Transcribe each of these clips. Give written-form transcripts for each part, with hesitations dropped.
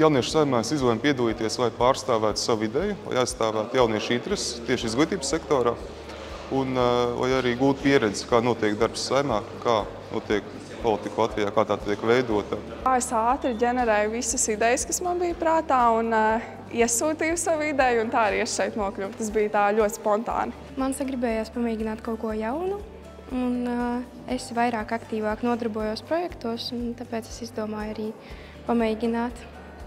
Jauniešu saimā es izlēmu piedalīties, lai pārstāvētu savu ideju, lai aizstāvētu jauniešu intereses tieši izglītības sektorā un lai arī gūtu pieredzi, kā notiek darbs saimā, kā notiek politika Latvijā, kā tā tiek veidota. Es ātri ģenerēju visas idejas, kas man bija prātā, un iesūtīju savu ideju, un tā arī es šeit nokļuvu. Tas bija tā ļoti spontāni. Man sagribējās pamēģināt kaut ko jaunu, un es vairāk aktīvāk nodarbojos projektos, un tāpēc es izdomāju arī pamēģināt.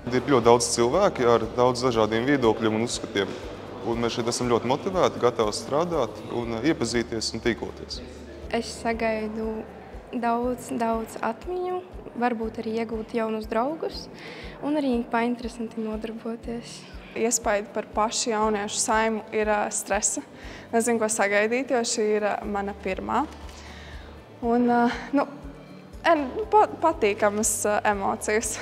Ir ļoti daudz cilvēki ar daudz dažādiem viedokļiem un uzskatiem. Un mēs šeit esam ļoti motivēti, gatavi strādāt un iepazīties un tīkloties. Es sagaidu daudz atmiņu, varbūt arī iegūt jaunus draugus un arī painteresanti nodarboties. Iespēja par pašu jauniešu saimu ir stresa. Nezinu, ko sagaidīt, jo šī ir mana pirmā. Un, patīkamas emocijas.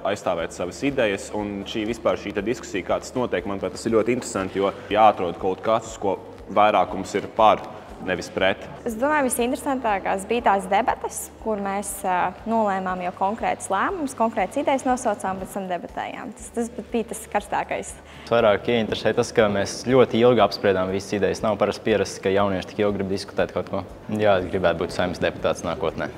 Aizstāvēt savas idejas, un šī diskusija, kā tas notiek, manuprāt, tas ir ļoti interesanti, jo jāatrod kaut kas, uz ko vairākums ir par, nevis pret. Es domāju, visinteresantākās bija tās debates, kur mēs nolēmām jau konkrētus lēmumus, konkrētas idejas nosaucām, pēc tam debatējām. Tas bija tas karstākais. Vairāk ieinteresē tas, ka mēs ļoti ilgi apspriedām visas idejas. Nav parasti pierasts, ka jaunieši tik ilgi grib diskutēt kaut ko. Jā, es gribētu būt Saeimas deputāts nākotnē.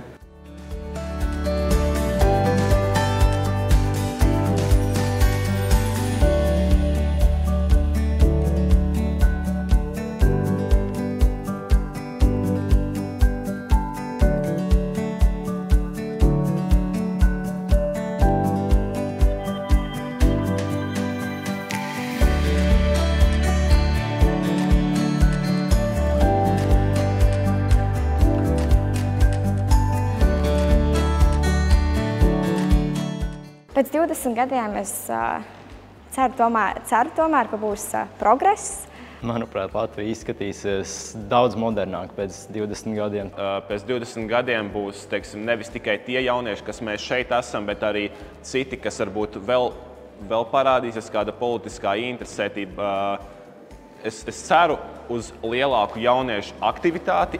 Pēc 20 gadiem es ceru tomēr, ka būs progress. Manuprāt, Latvija izskatīsies daudz modernāk pēc 20 gadiem. Pēc 20 gadiem būs, teiksim, nevis tikai tie jaunieši, kas mēs šeit esam, bet arī citi, kas varbūt vēl parādīsies kāda politiskā interesētība. Es ceru uz lielāku jauniešu aktivitāti.